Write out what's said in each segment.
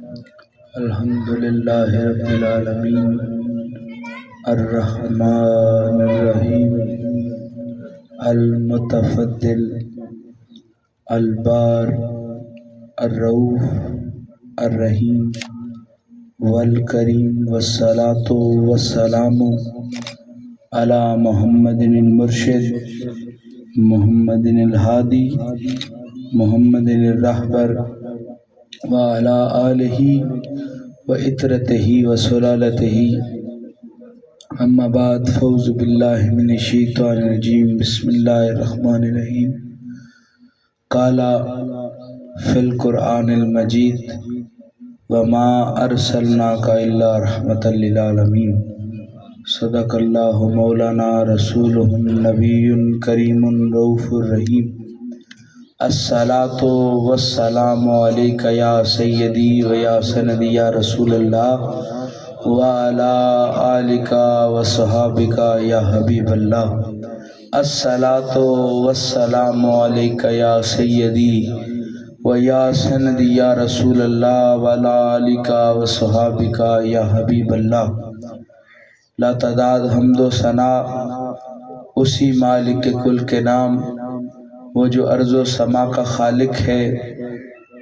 الحمد للہ رب العالمین الرحمن الرحیم المتفضل البار الرؤوف الرحیم والکریم والصلاة والسلام علی محمد المرشد محمد الہادی محمد الرہبر وعلی آلہ وعطرتہ وسلالتہ اما بعد فاعوذ باللہ من الشیطان الرجیم بسم اللہ الرحمن الرحیم قال فی القرآن المجید وما ارسلناک الا رحمۃ للعالمین صدق اللہ مولانا رسولہ النبی کریم رؤوف الرحیم الصلاۃ والسلام علیک یا سیدی و یا سندی یا رسول اللہ وعلی آلک وصحابک یا حبیب اللہ الصلاۃ والسلام علیک یا سیدی و یا سندی یا رسول اللہ وعلی آلک وصحابک یا حبیب اللہ۔ لا تعداد حمد و ثنا اسی مالک کل کے نام، وہ جو ارض و سما کا خالق ہے،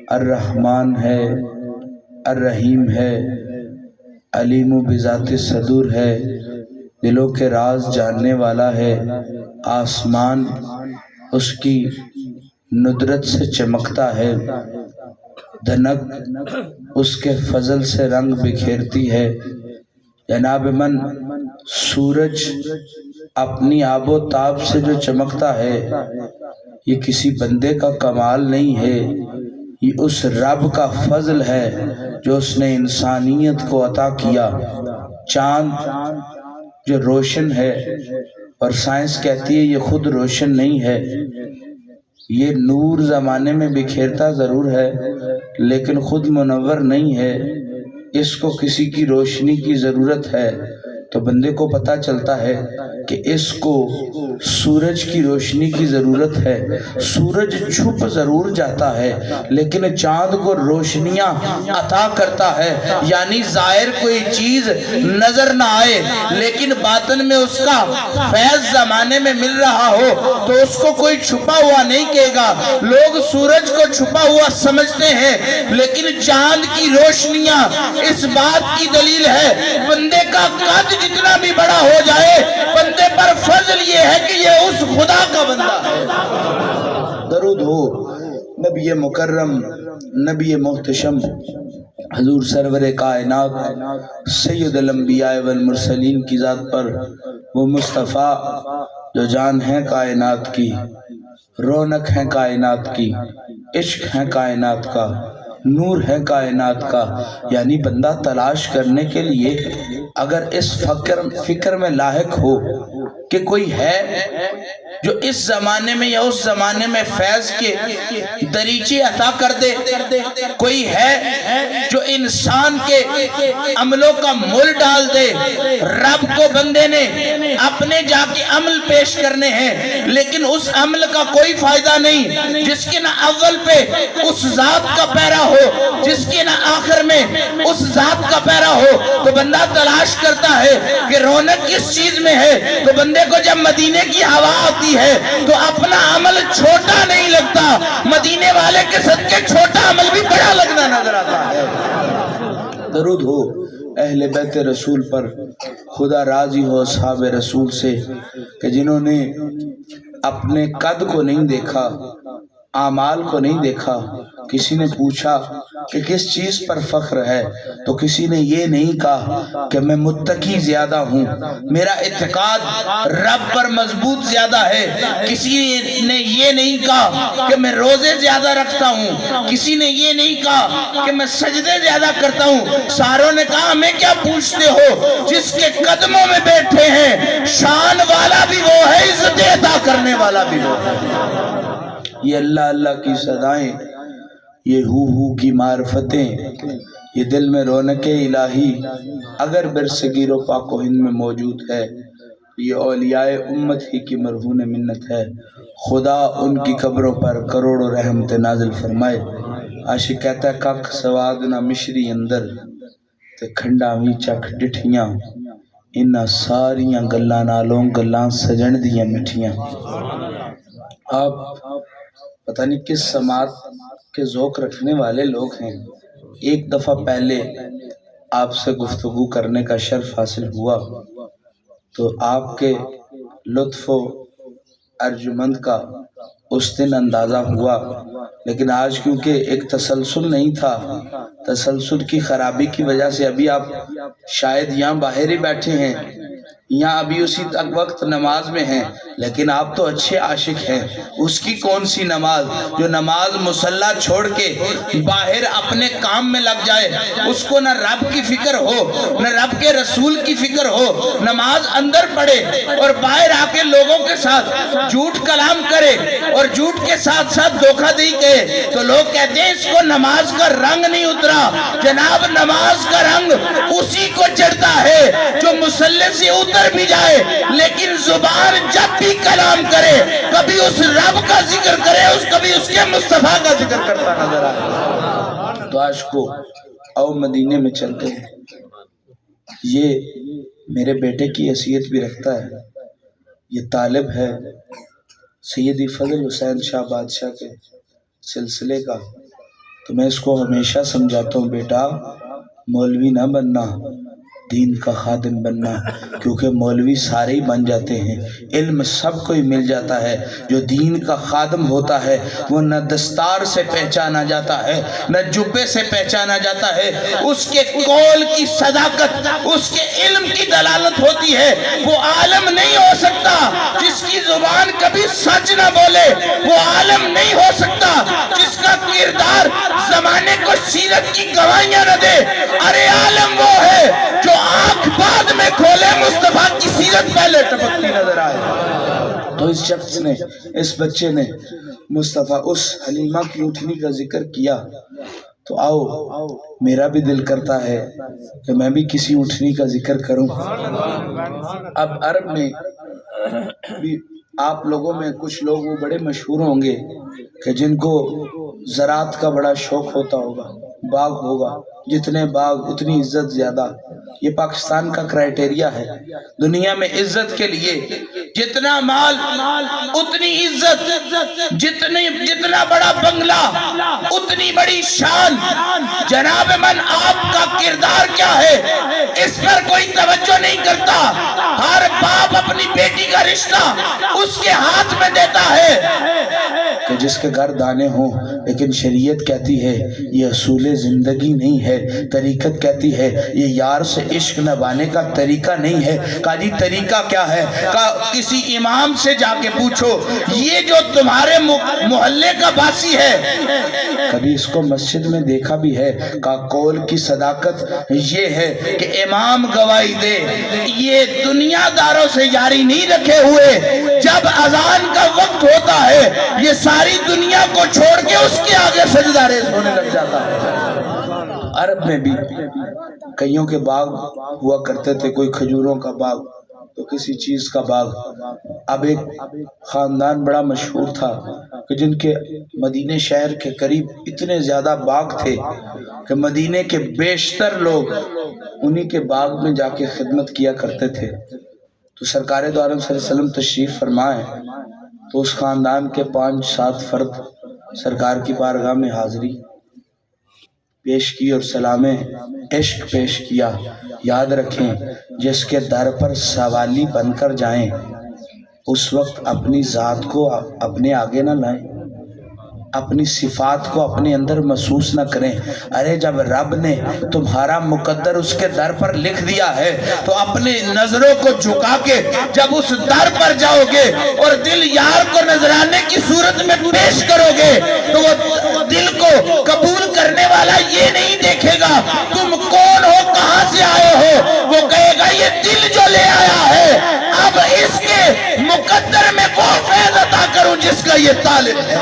الرحمن ہے، الرحیم ہے، علیم و بذات صدور ہے، دلوں کے راز جاننے والا ہے۔ آسمان اس کی ندرت سے چمکتا ہے، دھنک اس کے فضل سے رنگ بکھیرتی ہے۔ جناب من سورج اپنی آب و تاب سے جو چمکتا ہے، یہ کسی بندے کا کمال نہیں ہے، یہ اس رب کا فضل ہے جو اس نے انسانیت کو عطا کیا۔ چاند جو روشن ہے اور سائنس کہتی ہے یہ خود روشن نہیں ہے، یہ نور زمانے میں بکھیرتا ضرور ہے لیکن خود منور نہیں ہے، اس کو کسی کی روشنی کی ضرورت ہے۔ تو بندے کو پتہ چلتا ہے کہ اس کو سورج کی روشنی کی ضرورت ہے۔ سورج چھپ ضرور جاتا ہے لیکن چاند کو روشنیاں عطا کرتا ہے، یعنی ظاہر کوئی چیز نظر نہ آئے لیکن باطن میں اس کا فیض زمانے میں مل رہا ہو تو اس کو کوئی چھپا ہوا نہیں کہے گا۔ لوگ سورج کو چھپا ہوا سمجھتے ہیں لیکن چاند کی روشنیاں اس بات کی دلیل ہے، بندے کا قد جتنا بھی بڑا ہو جائے بندے پر فضل یہ ہے کہ یہ اس خدا کا بندہ ہے۔ درود ہو نبی مکرم، نبی محتشم، حضور سرور کائنات سید الانبیاء والمرسلین کی ذات پر، وہ مصطفیٰ جو جان ہے کائنات کی، رونق ہے کائنات کی، عشق ہے کائنات کا، نور ہے کائنات کا۔ یعنی بندہ تلاش کرنے کے لیے اگر اس فکر میں لاحق ہو کہ کوئی ہے جو اس زمانے میں یا اس زمانے میں فیض کے دریچے عطا کر دے، کوئی ہے جو انسان کے عملوں کا مول ڈال دے، رب کو بندے نے اپنے جا کے عمل پیش کرنے ہیں لیکن اس عمل کا کوئی فائدہ نہیں جس کے نہ اول پہ اس ذات کا پیرا ہو، جس کے نہ آخر میں اس ذات کا پیرا ہو، تو بندہ تلاش کرتا ہے کہ رونق کس چیز میں ہے۔ تو بندے کو جب مدینے کی ہوا آتی ہے تو اپنا عمل چھوٹا نہیں لگتا، مدینے والے کے صدقے چھوٹا عمل بھی بڑا لگنا نظر آتا ہے۔ درود ہو اہل بیت رسول پر، خدا راضی ہو اصحاب رسول سے کہ جنہوں نے اپنے قد کو نہیں دیکھا، اعمال کو نہیں دیکھا۔ کسی نے پوچھا کہ کس چیز پر فخر ہے تو کسی نے یہ نہیں کہا کہ میں متقی زیادہ ہوں، میرا اعتقاد رب پر مضبوط زیادہ ہے، کسی نے یہ نہیں کہا کہ میں روزے زیادہ رکھتا ہوں، کسی نے یہ نہیں کہا کہ میں سجدے زیادہ کرتا ہوں۔ ساروں نے کہا ہمیں کیا پوچھتے ہو، جس کے قدموں میں بیٹھے ہیں شان والا بھی وہ ہے، عزت عطا کرنے والا بھی وہ ہے۔ یہ اللہ اللہ کی صدائیں، یہ ہو کی معرفتیں، یہ دل میں رونق الہی اگر برصغیر و پاک و ہند میں موجود ہے، یہ اولیاء امت ہی کی مرہون منت ہے۔ خدا ان کی قبروں پر کروڑوں رحمت نازل فرمائے۔ عاشق کہتا ہے کک سواد نہ مشری اندر تے کھنڈا وی چکھ ڈٹھیاں انہاں ساریاں گلاں نالوں گلاں سجن دیاں مٹھیاں۔ آپ پتہ نہیں کس سماعت کے ذوق رکھنے والے لوگ ہیں۔ ایک دفعہ پہلے آپ سے گفتگو کرنے کا شرف حاصل ہوا تو آپ کے لطف و ارجمند کا اس دن اندازہ ہوا، لیکن آج کیونکہ ایک تسلسل نہیں تھا، تسلسل کی خرابی کی وجہ سے ابھی آپ شاید یہاں باہر ہی بیٹھے ہیں، یہاں ابھی اسی تک وقت نماز میں ہیں، لیکن آپ تو اچھے عاشق ہیں۔ اس کی کون سی نماز جو نماز مصلی چھوڑ کے باہر اپنے کام میں لگ جائے، اس کو نہ رب کی فکر ہو نہ رب کے رسول کی فکر ہو، نماز اندر پڑھے اور باہر آ کے لوگوں کے ساتھ جھوٹ کلام کرے اور جھوٹ کے ساتھ ساتھ دھوکہ دہی کہے تو لوگ کہتے ہیں اس کو نماز کا رنگ نہیں اترا۔ جناب نماز کا رنگ اسی کو چڑھتا ہے جو مصلی سے اتر بھی جائے لیکن زبان جب بھی کلام کرے کبھی اس رب کا ذکر کرے، کبھی اس کے مصطفیٰ کا ذکر کرتا نظر آئے۔ تو آج کو آؤ مدینے میں چلتے ہیں۔ یہ میرے بیٹے کی حیثیت بھی رکھتا ہے، یہ طالب ہے سیدی فضل حسین شاہ بادشاہ کے سلسلے کا، تو میں اس کو ہمیشہ سمجھاتا ہوں بیٹا مولوی نہ بننا، دین کا خادم بننا، کیونکہ مولوی سارے ہی بن جاتے ہیں، علم سب کو ہی مل جاتا ہے، جو دین کا خادم ہوتا ہے وہ نہ دستار سے پہچانا جاتا ہے نہ جبے سے پہچانا جاتا ہے، اس کے قول کی صداقت اس کے علم کی دلالت ہوتی ہے۔ وہ عالم نہیں ہو سکتا جس کی زبان کبھی سچ نہ بولے، وہ عالم نہیں ہو سکتا جس کا کردار زمانے کو سیرت کی گواہیاں نہ دے۔ ارے عالم وہ ہے جو آنکھ بعد میں کھولے مصطفیٰ کی سیرت پہلے ٹپکتی نظر آئے۔ تو اس شخص نے، اس بچے نے مصطفیٰ اس حلیمہ کی اٹھنی کا ذکر کیا تو آؤ میرا بھی دل کرتا ہے کہ میں بھی کسی اٹھنی کا ذکر کروں۔ اب عرب میں بھی آپ لوگوں میں کچھ لوگ وہ بڑے مشہور ہوں گے کہ جن کو زراعت کا بڑا شوق ہوتا ہوگا، باغ ہوگا، جتنے باغ اتنی عزت زیادہ، یہ پاکستان کا کرائیٹیریا ہے۔ دنیا میں عزت کے لیے جتنا مال اتنی عزت، جتنا بڑا بنگلہ اتنی بڑی شان۔ جناب من آپ کا کردار کیا ہے اس پر کوئی توجہ نہیں کرتا۔ ہر باپ اپنی بیٹی کا رشتہ اس کے ہاتھ میں دیتا ہے کہ جس کے گھر دانے ہوں، لیکن شریعت کہتی ہے یہ اصول زندگی نہیں ہے، طریقت کہتی ہے یہ یار سے عشق نبھانے کا طریقہ نہیں ہے۔ کہا جی طریقہ کیا ہے؟ کہا کسی امام سے جا کے پوچھو، یہ جو تمہارے محلے کا باسی ہے کبھی اس کو مسجد میں دیکھا بھی ہے؟ کہا قول کی صداقت یہ ہے کہ امام گواہی دے، یہ دنیا داروں سے یاری نہیں رکھے ہوئے، جب اذان کا وقت ہوتا ہے یہ ساری دنیا کو چھوڑ کے اس کے آگے سجدہ ریز ہونے لگ جاتا ہے۔ عرب میں بھی کئیوں کے باغ ہوا کرتے تھے، کوئی کھجوروں کا باغ تو کسی چیز کا باغ۔ اب ایک خاندان بڑا مشہور تھا کہ جن کے مدینے شہر کے قریب اتنے زیادہ باغ تھے کہ مدینے کے بیشتر لوگ انہی کے باغ میں جا کے خدمت کیا کرتے تھے۔ تو سرکار دو عالم صلی اللہ علیہ وسلم تشریف فرمائے تو اس خاندان کے 5-7 فرد سرکار کی بارگاہ میں حاضری پیش کی اور سلام عشق پیش کیا۔ یاد رکھیں جس کے در پر سوالی بن کر جائیں اس وقت اپنی ذات کو اپنے آگے نہ لائیں، اپنی صفات کو اپنے اندر محسوس نہ کریں۔ ارے جب رب نے تمہارا مقدر اس کے در پر لکھ دیا ہے تو اپنی نظروں کو جھکا کے جب اس در پر جاؤ گے اور دل یار کو نذرانے کی صورت میں پیش کرو گے تو وہ دل کو قبول کرنے والا یہ نہیں دیکھے گا تم کون ہو، کہاں سے آئے ہو، وہ کہے گا یہ دل جو لے آیا ہے اب اس کے مقدر میں وہ فیض عطا کروں جس کا یہ طالب ہے۔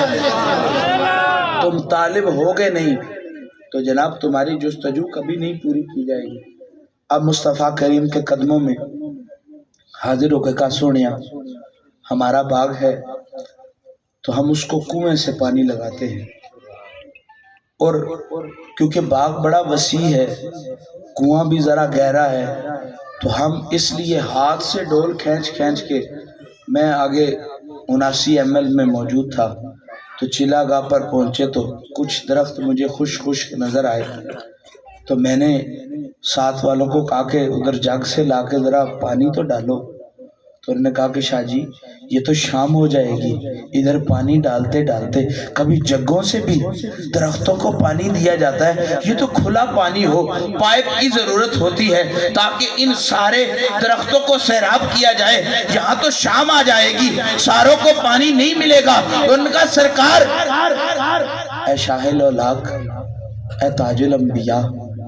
تم طالب ہوگے نہیں تو جناب تمہاری جستجو کبھی نہیں پوری کی جائے گی۔ اب مصطفیٰ کریم کے قدموں میں حاضر ہو کے کہا سونیا ہمارا باغ ہے تو ہم اس کو کنویں سے پانی لگاتے ہیں، اور کیونکہ باغ بڑا وسیع ہے، کنواں بھی ذرا گہرا ہے، تو ہم اس لیے ہاتھ سے ڈول کھینچ کھینچ کے، میں آگے 79 ML میں موجود تھا، تو چلا گاہ پر پہنچے تو کچھ درخت مجھے خشک نظر آئے، تو میں نے ساتھ والوں کو کہا کہ ادھر جگ سے لا کے ذرا پانی تو ڈالو، تو انہوں نے کہا کہ شاہ جی یہ تو شام ہو جائے گی، ادھر پانی ڈالتے ڈالتے کبھی جگوں سے بھی درختوں کو پانی دیا جاتا ہے، یہ تو کھلا پانی ہو، پائپ کی ضرورت ہوتی ہے تاکہ ان سارے درختوں کو سیراب کیا جائے، یہاں تو شام آ جائے گی، ساروں کو پانی نہیں ملے گا۔ تو ان کا سرکار، اے شاہ الاولاق، اے تاج الانبیاء،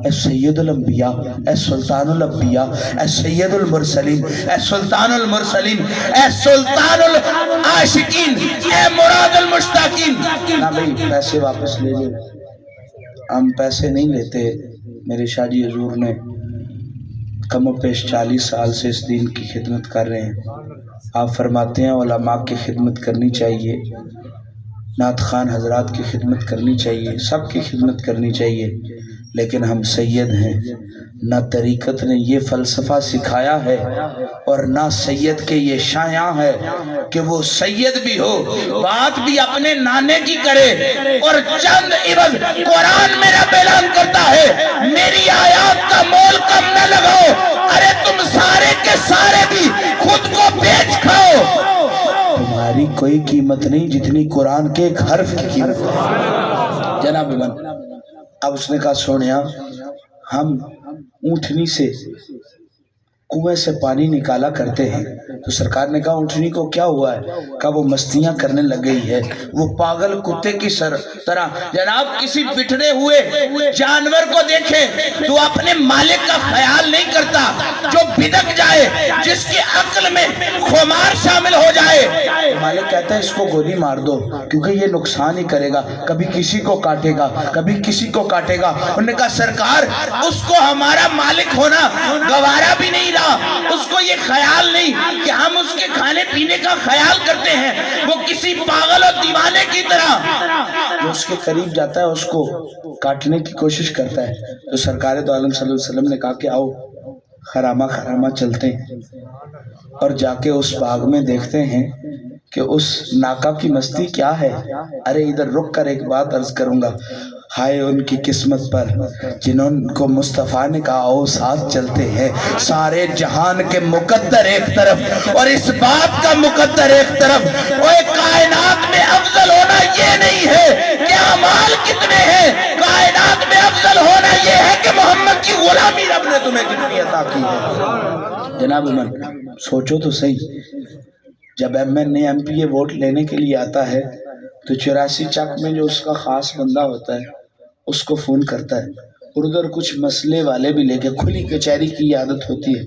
اے سید الانبیاء، اے سلطان الانبیاء، اے سید المرسلین، اے سلطان المرسلین، اے سلطان العاشقین، اے مراد المشتاقین، نہ بھئی پیسے واپس لے لیں، ہم پیسے نہیں لیتے، میرے شاہ جی حضور نے کم و پیش 40 سال سے اس دین کی خدمت کر رہے ہیں، آپ فرماتے ہیں علماء کی خدمت کرنی چاہیے، نعت خوان حضرات کی خدمت کرنی چاہیے، سب کی خدمت کرنی چاہیے، لیکن ہم سید ہیں، نہ طریقت نے یہ فلسفہ سکھایا ہے اور نہ سید کے یہ شایعہ ہے کہ وہ سید بھی ہو، بات بھی اپنے نانے کی کرے، اور چند عوض قرآن میرا اعلان کرتا ہے میری آیات کا مول کم نہ لگاؤ، ارے تم سارے کے سارے بھی خود کو بیچ کھاؤ، تمہاری کوئی قیمت نہیں جتنی قرآن کے ایک حرف کی قیمت ہے۔ جناب من اب اس نے کہا سونیا ہم اونٹنی سے کنویں سے پانی نکالا کرتے ہیں، تو سرکار نے کہا اونٹنی کو کیا ہوا ہے؟ کہا وہ مستیاں کرنے لگ گئی ہے، وہ پاگل کتے کی طرح۔ جناب کسی بٹھرے ہوئے جانور کو دیکھے تو اپنے مالک کا خیال نہیں کرتا، جو بدک جائے، جس کی عقل میں خمار شامل ہو جائے، مالک کہتا ہے اس کو گولی مار دو کیونکہ یہ نقصان ہی کرے گا، کبھی کسی کو کاٹے گا، کبھی کسی کو کاٹے گا۔ انہوں نے کہا سرکار اس کو ہمارا مالک ہونا گوارا بھی نہیں، اس کو یہ خیال نہیں کہ ہم اس کے کھانے پینے کا خیال کرتے ہیں، وہ کسی پاگل اور دیوانے کی طرح جو اس کے قریب جاتا ہے اس کو کاٹنے کی کوشش کرتا ہے۔ تو سرکار دو عالم صلی اللہ علیہ وسلم نے کہا کہ آؤ خرامہ چلتے ہیں، اور جا کے اس باغ میں دیکھتے ہیں کہ اس ناکا کی مستی کیا ہے۔ ارے ادھر رک کر ایک بات عرض کروں گا، ہائے ان کی قسمت پر جنہوں کو مصطفیٰ نے کہا آؤ ساتھ چلتے ہیں، سارے جہان کے مقدر ایک طرف اور اس بات کا مقدر ایک طرف، اور کائنات میں افضل ہونا یہ نہیں ہے کہ اعمال کتنے ہیں، کائنات میں افضل ہونا یہ ہے کہ محمد کی غلامی رب نے تمہیں کتنی عطا کی ہے۔ جناب من سوچو تو صحیح، جب ایم پی ووٹ لینے کے لیے آتا ہے تو 84 چک میں جو اس کا خاص بندہ ہوتا ہے اس کو فون کرتا ہے، اور ادھر کچھ مسئلے والے بھی لے کے، کھلی کچہری کی عادت ہوتی ہے،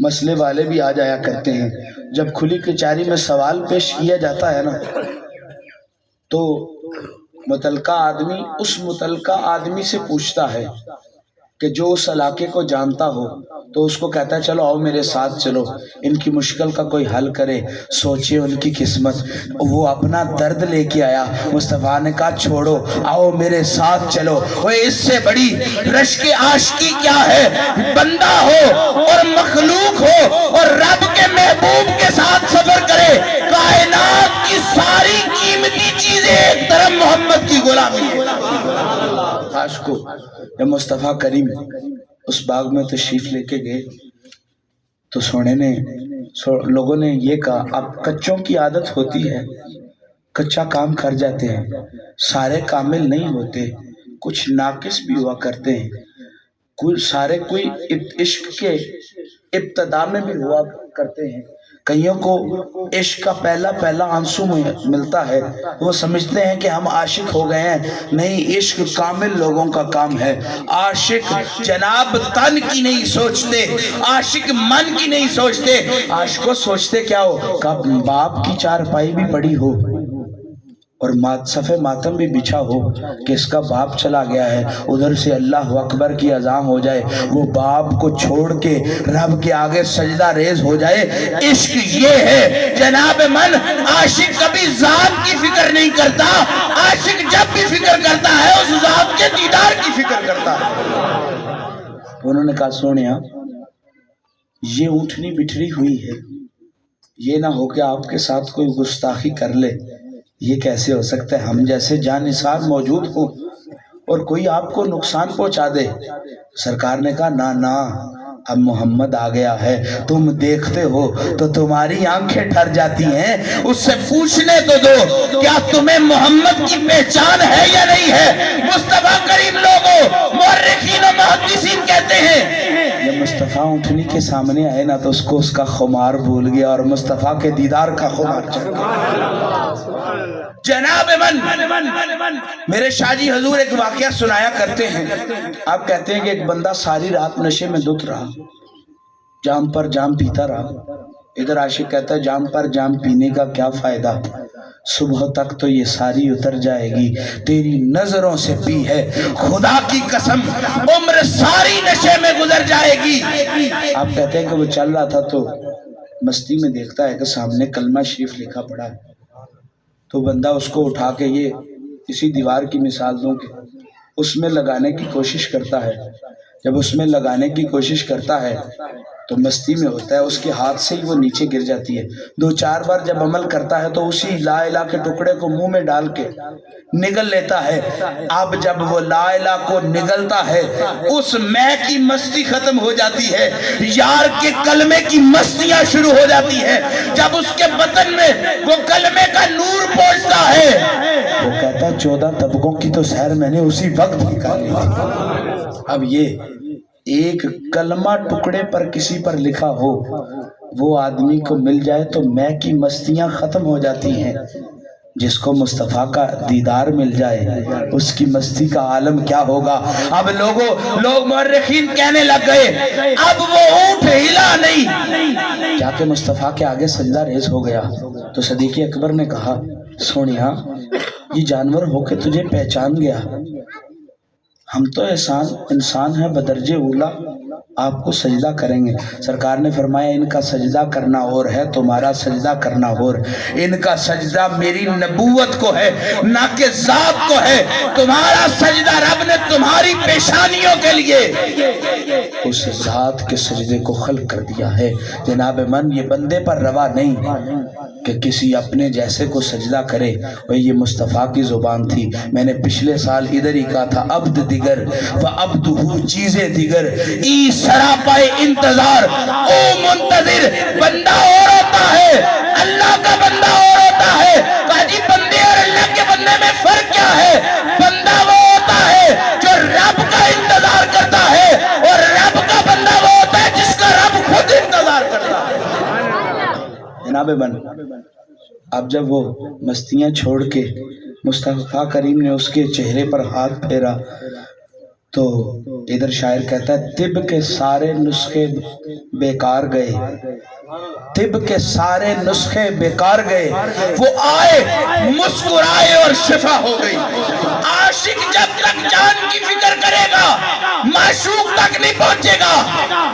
مسئلے والے بھی آ جایا کرتے ہیں، جب کھلی کچہری میں سوال پیش کیا جاتا ہے نا تو متعلقہ آدمی اس متعلقہ آدمی سے پوچھتا ہے کہ جو اس علاقے کو جانتا ہو، تو اس کو کہتا ہے چلو آؤ میرے ساتھ چلو، ان کی مشکل کا کوئی حل کرے، سوچے ان کی قسمت۔ وہ اپنا درد لے کے آیا، مصطفیٰ نے کہا چھوڑو آؤ میرے ساتھ چلو۔ وہ اس سے بڑی رشک عاشقی کیا ہے، بندہ ہو اور مخلوق ہو اور رب کے محبوب کے ساتھ سفر کرے، کائنات کی ساری قیمتی چیزیں ایک طرف، محمد کی غلامی ہے۔ عاشقو جب مصطفیٰ کریم اس باغ میں تشریف لے کے گئے تو لوگوں نے یہ کہا اب کچوں کی عادت ہوتی ہے، کچا کام کر جاتے ہیں، سارے کامل نہیں ہوتے، کچھ ناقص بھی ہوا کرتے ہیں، کوئی عشق کے ابتدا میں بھی ہوا کرتے ہیں، کئیوں کو عشق کا پہلا آنسو ملتا ہے، وہ سمجھتے ہیں کہ ہم عاشق ہو گئے ہیں، نہیں، عشق کامل لوگوں کا کام ہے۔ عاشق جناب تن کی نہیں سوچتے، عاشق من کی نہیں سوچتے، عاشقوں سوچتے کیا ہو، کب باپ کی چارپائی بھی پڑی ہو، اور صف ماتم بھی بچھا ہو کہ اس کا باپ چلا گیا ہے، ادھر سے اللہ اکبر کی اذان ہو جائے، وہ باپ کو چھوڑ کے رب کے آگے سجدہ ریز ہو جائے۔ عشق یہ ہے جناب من، عاشق کبھی ذات کی فکر نہیں کرتا، عاشق جب بھی فکر کرتا ہے اس ذات کے دیدار کی فکر کرتا ہے۔ انہوں نے کہا سونیا یہ اونٹنی بٹھری ہوئی ہے، یہ نہ ہو کہ آپ کے ساتھ کوئی گستاخی کر لے، یہ کیسے ہو سکتا ہے؟ ہم جیسے جانثار موجود ہوں اور کوئی آپ کو نقصان پہنچا دے۔ سرکار نے کہا نہ اب محمد آ گیا ہے، تم دیکھتے ہو تو تمہاری آنکھیں ٹھر جاتی ہیں، اس سے پوچھنے تو دو کیا تمہیں محمد کی پہچان ہے یا نہیں ہے؟ مصطفیٰ کریم لوگوں، مورخین و محدثین کہتے ہیں جب مصطفیٰ اونٹنی کے سامنے آئے نا تو اس کو اس کا خمار بھول گیا اور مصطفیٰ کے دیدار کا خمار چڑھ گیا۔ جناب من، میرے شاہ جی حضور ایک واقعہ سنایا کرتے ہیں۔ آپ کہتے ہیں کہ ایک بندہ ساری رات نشے میں دھت رہا، جام پر جام پیتا رہا۔ ادھر عاشق کہتا ہے جام پر جام پینے کا کیا فائدہ، صبح تک تو یہ ساری اتر جائے گی، تیری نظروں سے پی ہے خدا کی قسم، عمر ساری نشے میں گزر جائے گی۔ آپ کہتے ہیں کہ وہ چل رہا تھا تو مستی میں دیکھتا ہے کہ سامنے کلمہ شریف لکھا پڑا ہے، تو بندہ اس کو اٹھا کے، یہ کسی دیوار کی مثال دوں کہ اس میں لگانے کی کوشش کرتا ہے۔ جب اس میں لگانے کی کوشش کرتا ہے تو مستی میں ہوتا ہے، اس کے ہاتھ سے ہی وہ نیچے گر جاتی ہے۔ 2-4 بار جب عمل کرتا ہے تو اسی لا الہ کے ٹکڑے کو منہ میں ڈال کے نگل لیتا ہے۔ اب جب وہ لا الہ کو نگلتا ہے اس میں کی مستی ختم ہو جاتی ہے، یار کے کلمے کی مستیاں شروع ہو جاتی ہے۔ جب اس کے بدن میں وہ کلمے کا نور پہنچتا ہے وہ کہتا ہے 14 طبقوں کی تو سیر میں نے اسی وقت نکالی تھی۔ اب یہ ایک کلمہ ٹکڑے پر کسی پر لکھا ہو، وہ آدمی کو مل جائے تو میں کی مستیاں ختم ہو جاتی ہیں، جس کو مصطفیٰ کا دیدار مل جائے اس کی مستی کا عالم کیا ہوگا۔ اب لوگ مورخین کہنے لگ گئے اب وہ اونٹ ہلا نہیں، جا کے مصطفیٰ کے آگے سجدہ ریز ہو گیا۔ تو صدیق اکبر نے کہا سونیا یہ جانور ہو کے تجھے پہچان گیا، ہم تو انسان ہیں بدرجہ اولا، آپ کو سجدہ کریں گے۔ سرکار نے فرمایا ان کا سجدہ کرنا اور ہے، تمہارا سجدہ کرنا اور، ان کا سجدہ میری نبوت کو ہے نہ کہ ذات کو ہے، تمہارا سجدہ رب نے تمہاری پیشانیوں کے لیے اس ذات کے سجدے کو خلق کر دیا ہے۔ جناب من یہ بندے پر روا نہیں کہ کسی اپنے جیسے کو سجدہ کرے، وہی یہ مصطفیٰ کی زبان تھی۔ میں نے پچھلے سال ادھر ہی کہا تھا عبد دیگر و عبدہو چیزیں دیگر، ای سراپائے انتظار او منتظر۔ بندہ اور ہوتا ہے اللہ کا بندہ اور ہوتا ہے۔ کہا جی بندے اور اللہ کے بندے میں فرق کیا ہے؟ بندہ وہ ہوتا ہے جو رب کا انتظار کرتا ہے اور رب کا بندہ وہ ہوتا ہے جس کا رب خود انتظار کرتا ہے۔ جناب من اب جب وہ مستیاں چھوڑ کے مصطفیٰ کریم نے اس کے چہرے پر ہاتھ پھیرا تو ادھر شاعر کہتا ہے طب کے سارے نسخے بیکار گئے، طب کے سارے نسخے بیکار گئے، وہ آئے مسکرائے اور شفا ہو گئی۔ عاشق جب تک جان کی فکر کرے گا معشوق تک نہیں پہنچے گا۔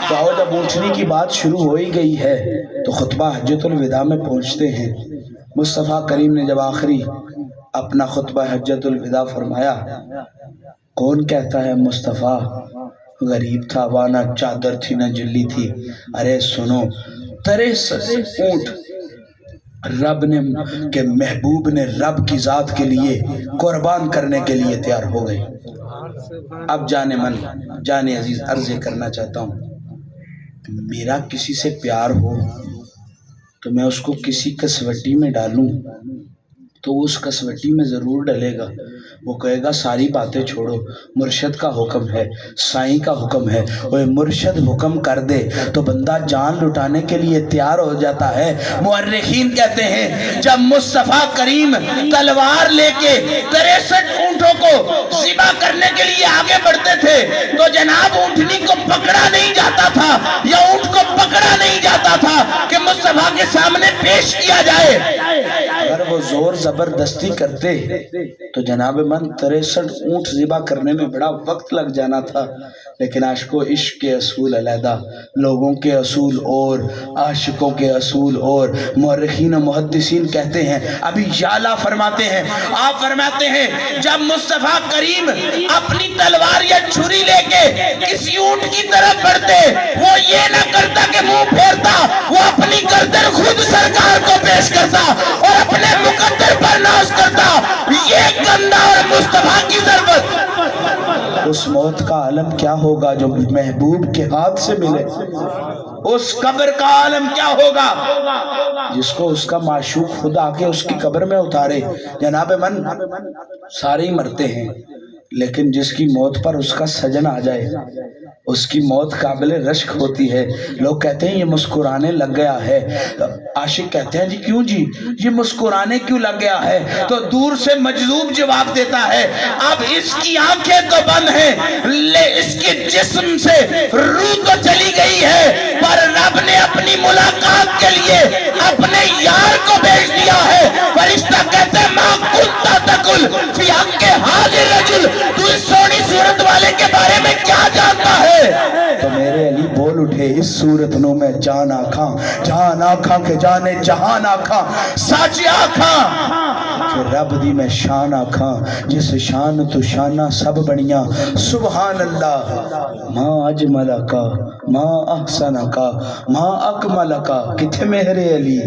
تو جب اونٹنی کی بات شروع ہو ہی گئی ہے تو خطبہ حجۃ الوداع میں پہنچتے ہیں۔ مصطفیٰ کریم نے جب آخری اپنا خطبہ حجۃ الوداع فرمایا، کون کہتا ہے مصطفیٰ غریب تھا، وہاں نہ چادر تھی نہ جلی تھی؟ ارے سنو 63 اونٹ رب نے کہ محبوب نے رب کی ذات کے لیے قربان کرنے کے لیے تیار ہو گئے۔ اب جانے من جانے عزیز عرض کرنا چاہتا ہوں، میرا کسی سے پیار ہو تو میں اس کو کسی کسوٹی میں ڈالوں تو اس کسوٹی میں ضرور ڈلے گا۔ وہ کہے گا ساری باتیں چھوڑو، مرشد کا حکم ہے، سائیں کا حکم ہے، وہ مرشد حکم کر دے تو بندہ جان لٹانے کے لیے تیار ہو جاتا ہے۔ مورخین کہتے ہیں جب مصطفیٰ کریم تلوار لے کے 63 اونٹوں کو ذبح کرنے کے لیے آگے بڑھتے تھے تو جناب اونٹنی کو پکڑا نہیں جاتا تھا یا اونٹ کو پکڑا نہیں جاتا تھا کہ مصطفیٰ کے سامنے پیش کیا جائے۔ اگر وہ زور زبردستی کرتے تو جناب من 63 اونٹ ذبح کرنے میں بڑا وقت لگ جانا تھا، لیکن عاشقوں عشق کے اصول علیحدہ، لوگوں کے اصول اور عاشقوں کے اصول اور۔ مورخین و محدثین کہتے ہیں، ابھی یالا فرماتے ہیں، آپ فرماتے ہیں جب مصطفیٰ کریم اپنی تلوار یا چھری لے کے کسی اونٹ کی طرف بڑھتے، وہ یہ نہ کرتا کہ منہ پھیرتا، وہ اپنی گردن خود سرکار کو پیش کرتا اور اپنے مقدر پر ناز کرتا۔ یہ گندا اور مصطفیٰ کی ضربت، اس موت کا عالم کیا ہوگا جو محبوب کے ہاتھ سے ملے؟ اس قبر کا عالم کیا ہوگا جس کو اس کا معشوق خود آ کے اس کی قبر میں اتارے؟ جناب من سارے ہی مرتے ہیں، لیکن جس کی موت پر اس کا سجن آ جائے، اس کی موت قابل رشک ہوتی ہے۔ لوگ کہتے ہیں یہ مسکرانے لگ گیا ہے، عاشق کہتے ہیں جی کیوں جی یہ مسکرانے کیوں لگ گیا ہے؟ تو دور سے مجذوب جواب دیتا ہے، اب اس کی آنکھیں تو بند ہیں، اس کے جسم سے روح تو چلی گئی ہے، پر رب نے اپنی ملاقات کے لیے اپنے یار کو بھیج دیا ہے۔ فرشتہ کہتے ہیں ماں کنتا تقل فی حق حاضر رجل، تو اس سونی صورت والے کے بارے میں کیا جانتا ہے؟ تو میرے علی بول اٹھے، اس صورت نو میں جان آکھاں کہ جانے جہان آکھاں، سچ آکھاں کہ رب دی میں شان آکھاں، جس شان تو شانہ سب بنیاں، سبحان اللہ ما اجملکا ما احسنکا ما اکملکا۔ کتھے میرے علی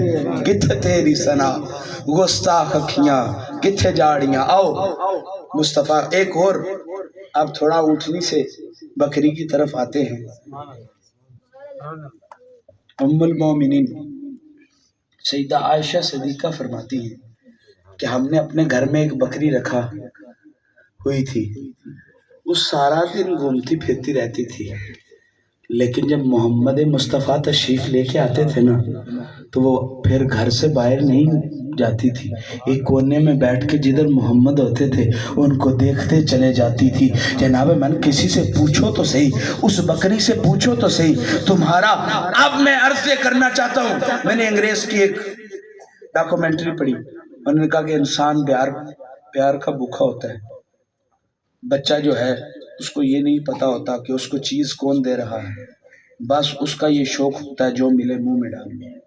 کتھے تیری ثنا، گستاخ اکھیاں کتھے جاڑیاں۔ آؤ مصطفیٰ ایک اور، اب تھوڑا اٹھنی سے بکری کی طرف آتے ہیں۔ ام المومنین سیدہ عائشہ صدیقہ فرماتی ہیں کہ ہم نے اپنے گھر میں ایک بکری رکھا ہوئی تھی، وہ سارا دن گھومتی پھرتی رہتی تھی، لیکن جب محمد مصطفیٰ تشریف لے کے آتے تھے نا تو وہ پھر گھر سے باہر نہیں جاتی تھی، ایک کونے میں بیٹھ کے جدھر محمد ہوتے تھے ان کو دیکھتے چلے جاتی تھی۔ جناب من کسی سے پوچھو تو صحیح، اس بکری سے پوچھو تو صحیح تمہارا۔ اب میں عرض کرنا چاہتا ہوں، میں نے انگریز کی ایک ڈاکومنٹری پڑھی، انہوں نے کہا کہ انسان پیار کا بھوکا ہوتا ہے، بچہ جو ہے اس کو یہ نہیں پتا ہوتا کہ اس کو چیز کون دے رہا ہے، بس اس کا یہ شوق ہوتا ہے جو ملے منہ میں ڈالنے،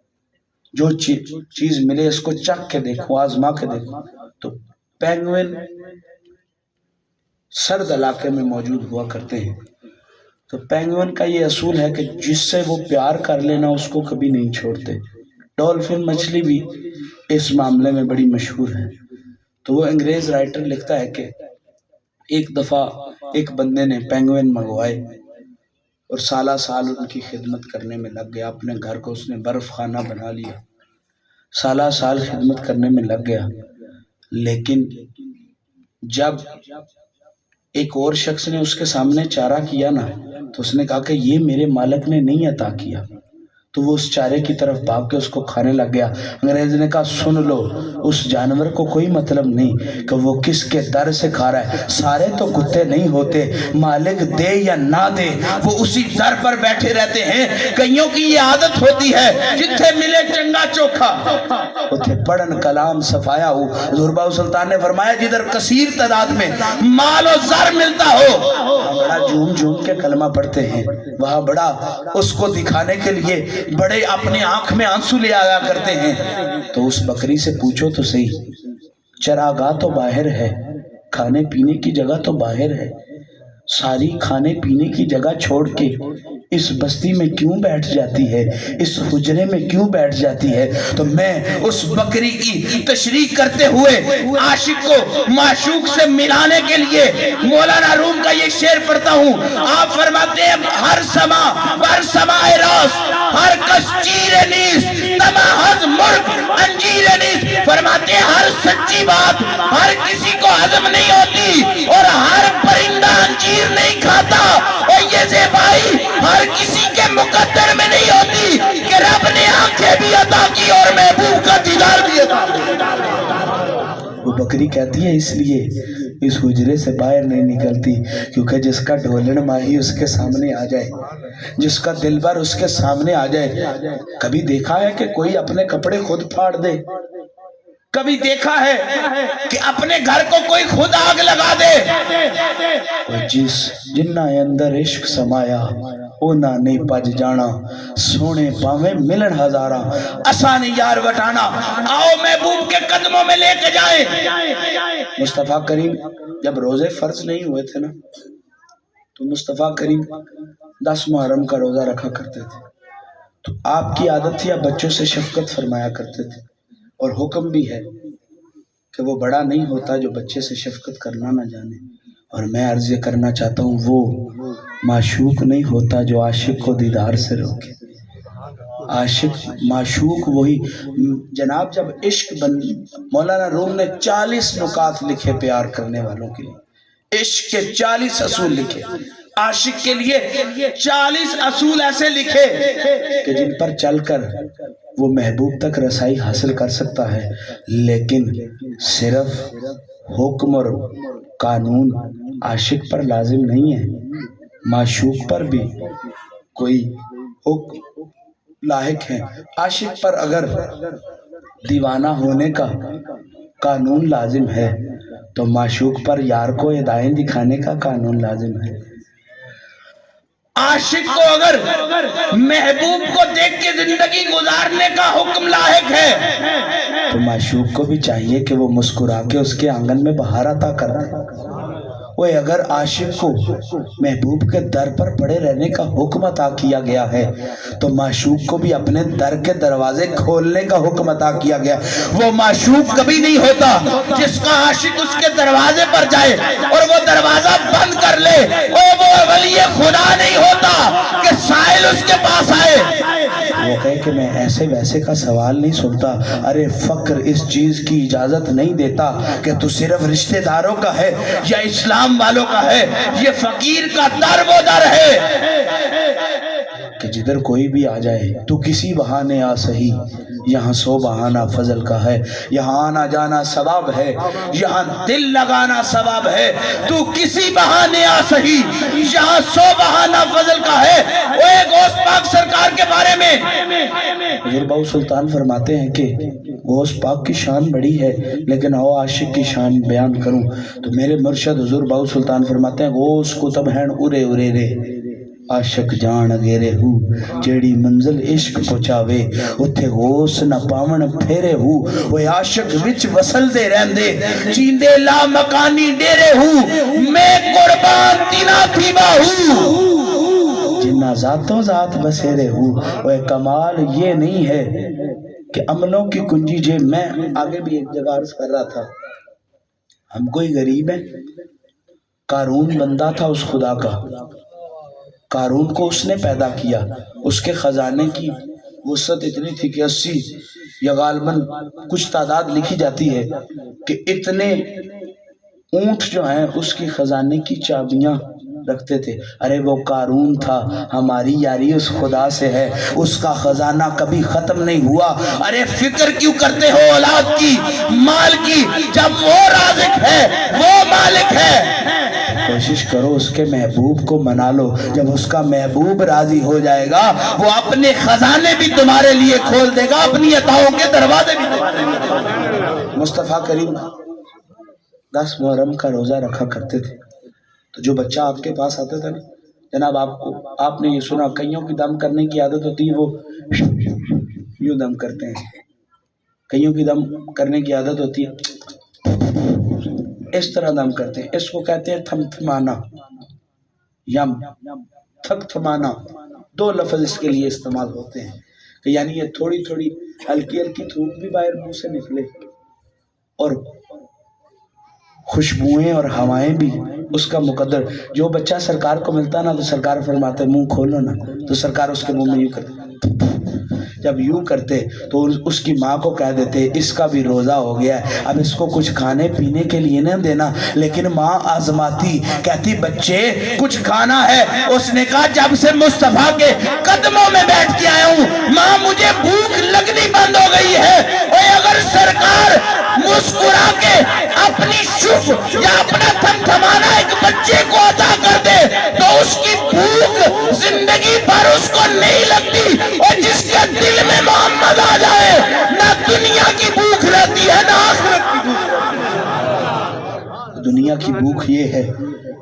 جو چیز ملے اس کو چکھ کے دیکھو، آزما کے دیکھو۔ تو پینگوئن سرد علاقے میں موجود ہوا کرتے ہیں، تو پینگوئن کا یہ اصول ہے کہ جس سے وہ پیار کر لینا اس کو کبھی نہیں چھوڑتے۔ ڈولفن مچھلی بھی اس معاملے میں بڑی مشہور ہے۔ تو وہ انگریز رائٹر لکھتا ہے کہ ایک دفعہ ایک بندے نے پینگوئن منگوائے اور سالہ سال ان کی خدمت کرنے میں لگ گیا، اپنے گھر کو اس نے برف خانہ بنا لیا، سالہ سال خدمت کرنے میں لگ گیا۔ لیکن جب ایک اور شخص نے اس کے سامنے چارہ کیا نا تو اس نے کہا کہ یہ میرے مالک نے نہیں عطا کیا، تو وہ اس چارے کی طرف بھاگ کے اس کو کھانے لگ گیا۔ انگریز نے کہا سن لو، اس جانور کو کوئی مطلب نہیں کہ وہ کس کے در سے کھا رہا ہے، سارے تو کتے نہیں ہوتے، مالک دے یا نہ دے وہ اسی در پر بیٹھے رہتے ہیں۔ کئیوں کی یہ عادت ہوتی ہے جتھے ملے چنگا چوکھا اتھے پڑھن کلام صفایا ہو۔ حضور باؤ سلطان نے فرمایا جدھر کثیر تعداد میں مال و زر ملتا ہو وہاں بڑا جھوم جھوم کے کلمہ پڑھتے ہیں، وہاں بڑا اس کو دکھانے کے لیے بڑے اپنے آنکھ میں آنسو لے آیا کرتے ہیں۔ تو اس بکری سے پوچھو تو صحیح، چراگاہ تو باہر ہے، کھانے پینے کی جگہ تو باہر ہے، ساری کھانے پینے کی جگہ چھوڑ کے اس بستی میں کیوں بیٹھ جاتی ہے، اس حجرے میں کیوں بیٹھ جاتی ہے؟ تو میں اس بکری کی تشریح کرتے ہوئے عاشق کو معشوق سے ملانے کے لیے مولانا روم کا یہ شعر پڑھتا ہوں۔ آپ فرماتے ہیں ہر سما بر سمائے راست، ہر کس چیر نیست تمہز مرگ انجیر نیست۔ فرماتے ہیں ہر سچی بات ہر کسی کو ہضم نہیں ہوتی اور ہر پرندہ انجیر نہیں کھاتا، اور یہ زیبائی ہر کسی کے مقدر میں نہیں ہوتی کہ رب نے آنکھیں بھی عطا کی اور محبوب کا دیدار بھی عطا کی۔ وہ بکری کہتی ہے اس لیے اس حجرے سے باہر نہیں نکلتی کیونکہ جس کا ڈھولن ماہی اس کے سامنے آ جائے، جس کا دلبر اس کے سامنے آ جائے۔ کبھی دیکھا ہے کہ کوئی اپنے کپڑے خود پھاڑ دے؟ کبھی دیکھا ہے کہ اپنے گھر کو کوئی خود آگ لگا دے؟ جس جنہ اندر عشق سمایا اونا نہیں پج جانا، سونے پاویں ملن ہزارہ آسانی یار وٹانا، آؤ محبوب کے قدموں میں لے کے جائیں۔ مصطفیٰ کریم جب روزے فرض نہیں ہوئے تھے نا تو مصطفیٰ کریم 10 محرم کا روزہ رکھا کرتے تھے، تو آپ کی عادت تھی آپ بچوں سے شفقت فرمایا کرتے تھے، اور حکم بھی ہے کہ وہ بڑا نہیں ہوتا جو بچے سے شفقت کرنا نہ جانے، اور میں عرض یہ کرنا چاہتا ہوں وہ معشوق نہیں ہوتا جو عاشق کو دیدار سے روکے۔ عاشق معشوق وہی، جناب جب عشق مولانا روم نے 40 نکات لکھے پیار کرنے والوں کے لیے، عشق کے 40 اصول لکھے، عاشق کے لیے 40 اصول ایسے لکھے کہ جن پر چل کر وہ محبوب تک رسائی حاصل کر سکتا ہے، لیکن صرف حکم اور قانون عاشق پر لازم نہیں ہے، معشوق پر بھی کوئی حکم لاحق ہے۔ عاشق پر اگر دیوانہ ہونے کا قانون لازم ہے تو معشوق پر یار کو ادائیں دکھانے کا قانون لازم ہے۔ عاشق کو اگر محبوب کو دیکھ کے زندگی گزارنے کا حکم لاحق ہے تو معشوق کو بھی چاہیے کہ وہ مسکرا کے اس کے آنگن میں بہار عطا کر دے۔ وہ اگر عاشق کو محبوب کے در پر پڑے رہنے کا حکم عطا کیا گیا ہے تو معشوق کو بھی اپنے در کے دروازے کھولنے کا حکم عطا کیا گیا۔ وہ معشوق کبھی نہیں ہوتا جس کا عاشق اس کے دروازے پر جائے اور وہ دروازہ بند کر لے، اور وہ ولی خدا نہیں ہوتا کہ سائل اس کے پاس آئے، وہ کہے کہ میں ایسے ویسے کا سوال نہیں سنتا۔ ارے فقر اس چیز کی اجازت نہیں دیتا کہ تو صرف رشتہ داروں کا ہے یا اسلام والوں کا ہے، یہ فقیر کا در وہ در ہے کہ جدھر کوئی بھی آ جائے تو کسی بہانے آ سہی، یہاں 100 بہانہ فضل کا ہے، یہاں آنا جانا ثواب ہے، یہاں دل لگانا ثواب ہے، تو کسی بہانے آ سہی، یہاں 100 بہانہ فضل کا ہے۔ وہ ایک غوث پاک سرکار کے بارے میں حضور باؤ سلطان فرماتے ہیں کہ غوث پاک کی شان بڑی ہے، لیکن او عاشق کی شان بیان کروں تو میرے مرشد حضور باؤ سلطان فرماتے ہیں غوث کتب ہیں ارے ارے رے، عاشق جان اگیرے ہو، جیڑی منزل عشق پہنچاوے اتھے غوث نہ پاون پھیرے ہو، وہ عاشق وچ وصل دے رہندے چیندے لا مکانی ڈیرے ہو، میں قربان تینا تھی باہو، جنہ ذاتوں ذات بسیرے ہو۔ وہ کمال یہ نہیں ہے کہ عملوں کی کنجی جیب میں آگے بھی ایک جگہ عرض کر رہا تھا، ہم کوئی غریب ہیں، قارون بندہ تھا اس خدا کا، قارون کو اس نے پیدا کیا، اس کے خزانے کی وسعت اتنی تھی کہ 80 یا غالباً کچھ تعداد لکھی جاتی ہے کہ اتنے اونٹ جو ہیں اس کی خزانے کی چابیاں رکھتے تھے۔ ارے وہ قارون تھا، ہماری یاری اس خدا سے ہے، اس کا خزانہ کبھی ختم نہیں ہوا۔ ارے فکر کیوں کرتے ہو اولاد کی مال کی، جب وہ رازق ہے وہ مالک ہے۔ کوشش کرو اس کے محبوب کو منا لو، جب اس کا محبوب راضی ہو جائے گا وہ اپنے خزانے بھی تمہارے لیے کھول دے گا، اپنی عطاؤں کے دروازے بھی تمہارے لیے۔ مصطفیٰ کریم 10 محرم کا روزہ رکھا کرتے تھے، تو جو بچہ آپ کے پاس آتا تھا نا جناب، آپ نے یہ سنا کئیوں کی دم کرنے کی عادت ہوتی ہے، وہ یوں دم کرتے ہیں، کئیوں کی دم کرنے کی عادت ہوتی ہے اس طرح دم کرتے ہیں، اس کو کہتے ہیں تھم تھمانا، یم تھک تھمانا، 2 لفظ اس کے لیے استعمال ہوتے ہیں کہ یعنی یہ تھوڑی تھوڑی ہلکی ہلکی تھوک بھی باہر منہ سے نکلے اور خوشبوئیں اور ہوائیں بھی اس کا مقدر۔ جو بچہ سرکار کو ملتا نا تو سرکار فرماتے منہ کھولو نا، تو سرکار اس کے منہ میں یوں کرتے، جب یوں کرتے تو اس کی ماں کو کہہ دیتے اس کا بھی روزہ ہو گیا ہے، اب اس کو کچھ کھانے پینے کے لیے نہ دینا، لیکن ماں آزماتی کہتی بچے کچھ کھانا ہے۔ اس نے کہا جب سے مصطفیٰ کے قدموں میں بیٹھ کے آیا ہوں ماں مجھے بھوک لگنی بند ہو گئی ہے، اور اگر سرکار مسکرا کے اپنی شف یا اپنا تھمتھمانا ایک بچے کو عطا کر دے تو اس کی بھوک زندگی بھر اس کو نہیں لگتی، اور جس کے دل میں محمد آ جائے نہ دنیا کی بھوک رہتی ہے نہ دنیا کی بھوک یہ ہے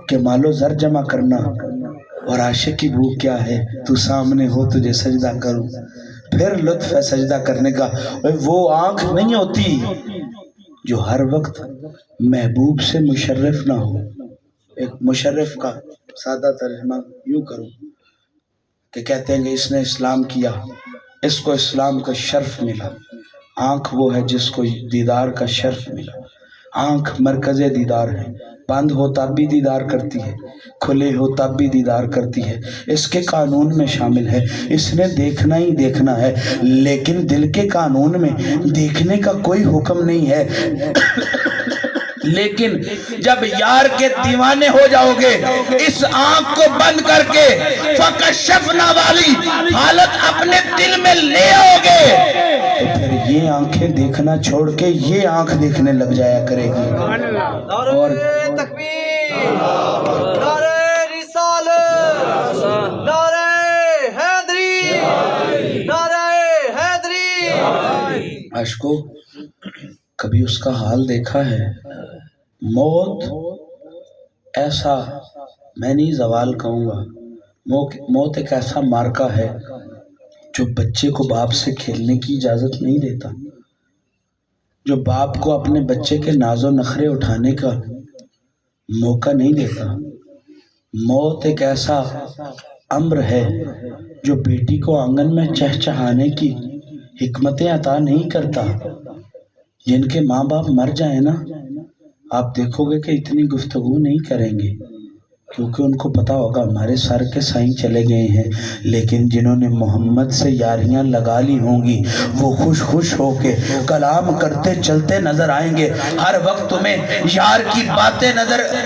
کہ مال و زر جمع کرنا، اور عاشق کی بھوک کیا ہے؟ تو سامنے ہو تجھے سجدہ کروں۔ پھر لطف ہے سجدہ کرنے کا، وہ آنکھ نہیں ہوتی جو ہر وقت محبوب سے مشرف نہ ہو۔ ایک مشرف کا سادہ ترجمہ یوں کروں کہ کہتے ہیں کہ اس نے اسلام کیا، اس کو اسلام کا شرف ملا۔ آنکھ وہ ہے جس کو دیدار کا شرف ملا۔ آنکھ مرکز دیدار ہے، بند ہو تب بھی دیدار کرتی ہے، کھلے ہو تب بھی دیدار کرتی ہے، اس کے قانون میں شامل ہے۔ اس نے دیکھنا ہی دیکھنا ہے، لیکن دل کے قانون میں دیکھنے کا کوئی حکم نہیں ہے۔ لیکن جب یار کے دیوانے ہو جاؤ گے، اس آنکھ کو بند کر کے فَكَشَفْنَا والی حالت اپنے دل میں لے آؤ گے تو پھر یہ آنکھیں دیکھنا چھوڑ کے یہ آنکھ دیکھنے لگ جایا کرے گی۔ اور تکبیر، نعرہ رسالت، نعرہ حیدری، نعرہ حیدری۔ عاشقو، کبھی اس کا حال دیکھا ہے؟ موت ایسا، میں نہیں زوال کہوں گا، موت ایک ایسا مارکا ہے جو بچے کو باپ سے کھیلنے کی اجازت نہیں دیتا، جو باپ کو اپنے بچے کے ناز و نخرے اٹھانے کا موقع نہیں دیتا۔ موت ایک ایسا امر ہے جو بیٹی کو آنگن میں چہچہانے کی حکمتیں عطا نہیں کرتا۔ جن کے ماں باپ مر جائیں نا، آپ دیکھو گے کہ اتنی گفتگو نہیں کریں گے، کیونکہ ان کو پتا ہوگا ہمارے سر کے سائیں چلے گئے ہیں۔ لیکن جنہوں نے محمد سے یاریاں لگا لی ہوں گی، وہ خوش خوش ہو کے کلام کرتے چلتے نظر آئیں گے، ہر وقت تمہیں یار کی باتیں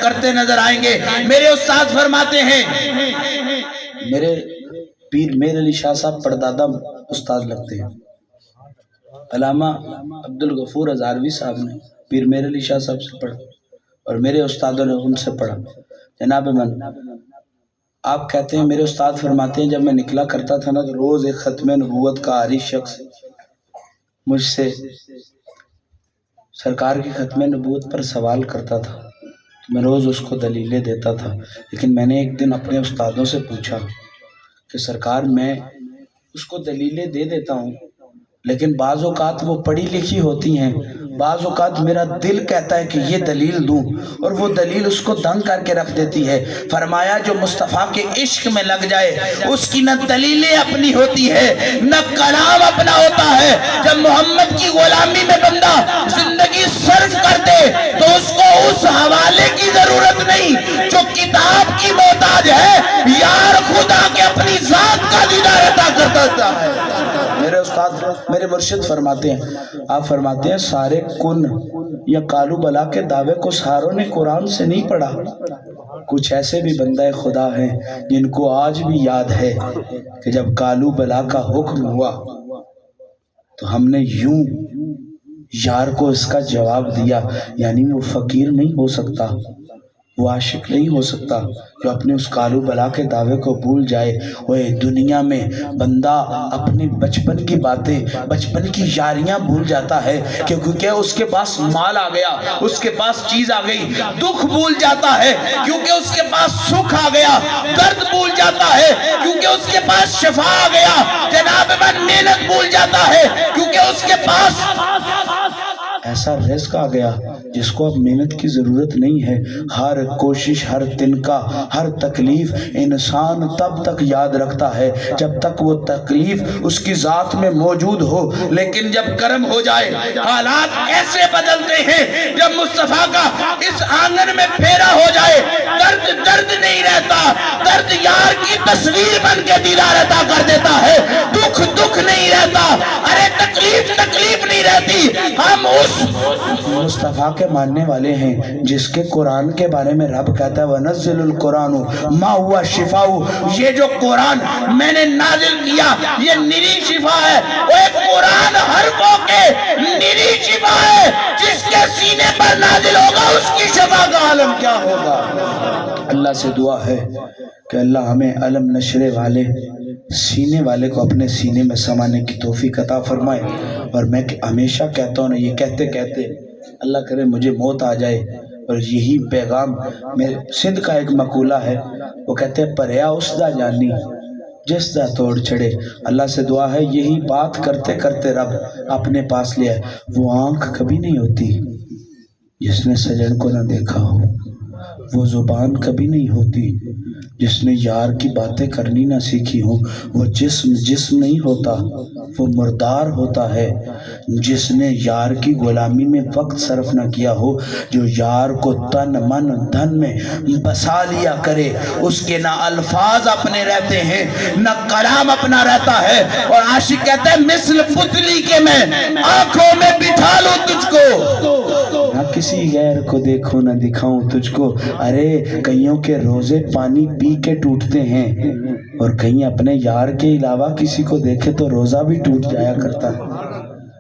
کرتے نظر آئیں گے۔ میرے استاد فرماتے ہیں، میرے پیر میر علی شاہ صاحب پردادا استاد لگتے ہیں، علامہ عبدالغفور ہزاروی صاحب نے پیر میر علی شاہ صاحب سے پڑھا اور میرے استادوں نے ان سے پڑھا۔ جناب من، آپ کہتے ہیں، میرے استاد فرماتے ہیں، جب میں نکلا کرتا تھا نا تو روز ایک ختم نبوت کا عاری شخص مجھ سے سرکار کی ختم نبوت پر سوال کرتا تھا، تو میں روز اس کو دلیلیں دیتا تھا۔ لیکن میں نے ایک دن اپنے استادوں سے پوچھا کہ سرکار، میں اس کو دلیلیں دے دیتا ہوں، لیکن بعض اوقات وہ پڑھی لکھی ہوتی ہیں، بعض اوقات میرا دل کہتا ہے کہ یہ دلیل دوں، اور وہ دلیل اس کو دنگ کر کے رکھ دیتی ہے۔ فرمایا جو مصطفیٰ کے عشق میں لگ جائے اس کی نہ دلیلیں اپنی ہوتی ہے نہ کلام اپنا ہوتا ہے۔ جب محمد کی غلامی میں بندہ زندگی صرف کر دے تو اس کو اس حوالے کی ضرورت نہیں جو کتاب کی محتاج ہے، یار خدا کے اپنی ذات کا دیدار عطا کرتا ہے۔ میرے استاد، میرے مرشد فرماتے ہیں، آپ فرماتے ہیں، سارے کن یا کالو بلا کے دعوے کو ساروں نے قرآن سے نہیں پڑھا۔ کچھ ایسے بھی بندہ خدا ہیں جن کو آج بھی یاد ہے کہ جب کالو بلا کا حکم ہوا تو ہم نے یوں یار کو اس کا جواب دیا، یعنی وہ فقیر نہیں ہو سکتا، وہ عاشق نہیں ہو سکتا جو اپنے اس کالو بلا کے دعوے کو بھول جائے۔ وہ دنیا میں بندہ اپنے بچپن کی باتیں، بچپن کی یاریاں بھول جاتا ہے، کیونکہ اس کے پاس مال آ گیا، اس کے پاس چیز آ گئی۔ دکھ بھول جاتا ہے کیونکہ اس کے پاس سکھ آ گیا، درد بھول جاتا ہے کیونکہ اس کے پاس شفا آ گیا، جناب من محنت بھول جاتا ہے کیونکہ اس کے پاس ایسا رزق آ گیا جس کو اب محنت کی ضرورت نہیں ہے۔ ہر کوشش، ہر تنکا، ہر تکلیف انسان تب تک یاد رکھتا ہے جب تک وہ تکلیف اس کی ذات میں موجود ہو، لیکن جب کرم ہو جائے حالات ایسے بدلتے ہیں۔ جب مصطفیٰ کا اس آنگن میں پھیرا ہو جائے، درد درد نہیں رہتا، درد یار کی تصویر بن کے دیدار عطا کر دیتا ہے، دکھ دکھ نہیں رہتا، ارے تکلیف تکلیف نہیں رہتی۔ ہم اس مصطفیٰ کے ماننے والے ہیں جس کے قرآن کے بارے میں رب کہتا ہے وَنَزِّلُ الْقُرْآنُ مَا هُوَ شِفَاءُ، یہ جو قرآن میں نے نازل کیا یہ نری شفا ہے۔ وہ ایک قرآن حرفوں کے نری شفا ہے، جس کے سینے پر نازل ہوگا اس کی شفا کا عالم کیا ہوگا۔ اللہ سے دعا ہے کہ اللہ ہمیں علم نشرے والے سینے والے کو اپنے سینے میں سمانے کی توفیق عطا فرمائے۔ اور میں ہمیشہ کہتا ہوں نا، یہ کہتے کہتے اللہ کرے مجھے موت آ جائے اور یہی پیغام میں سندھ کا ایک مقولہ ہے، وہ کہتے ہیں پریا اس دا جانی جس دا توڑ چڑھے۔ اللہ سے دعا ہے یہی بات کرتے کرتے رب اپنے پاس لیا ہے۔ وہ آنکھ کبھی نہیں ہوتی جس نے سجن کو نہ دیکھا ہو، وہ زبان کبھی نہیں ہوتی جس نے یار کی باتیں کرنی نہ سیکھی ہو، وہ جسم نہیں ہوتا، وہ مردار ہوتا ہے جس نے یار کی غلامی میں وقت صرف نہ کیا ہو۔ جو یار کو تن من دھن میں بسا لیا کرے، اس کے نہ الفاظ اپنے رہتے ہیں نہ کلام اپنا رہتا ہے۔ اور عاشق کہتا ہے مثل پتلی کے میں آنکھوں میں بٹھا لوں تجھ کو، نہ کسی غیر کو دیکھوں نہ دکھاؤں تجھ کو۔ ارے کئیوں کے روزے پانی پی کے ٹوٹتے ہیں، اور کہیں اپنے یار کے علاوہ کسی کو دیکھے تو روزہ بھی ٹوٹ جایا کرتا ہے۔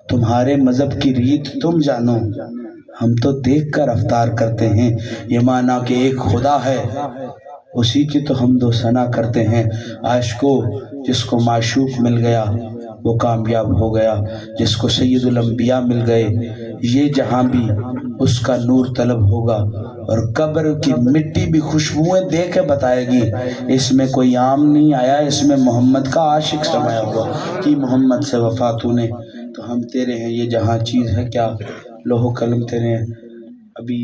تمہارے مذہب کی ریت تم جانو، ہم تو دیکھ کر افطار کرتے ہیں۔ یہ مانا کہ ایک خدا ہے، اسی کی تو حمد و ثنا کرتے ہیں۔ عاشقو جس کو معشوق مل گیا وہ کامیاب ہو گیا، جس کو سید الانبیاء مل گئے یہ جہاں بھی اس کا نور طلب ہوگا، اور قبر کی مٹی بھی خوشبوئیں دے کے بتائے گی اس میں کوئی عام نہیں آیا، اس میں محمد کا عاشق سمایا ہوا۔ کہ محمد سے وفا تو نے، تو ہم تیرے ہیں، یہ جہاں چیز ہے کیا لوح و قلم تیرے ہیں۔ ابھی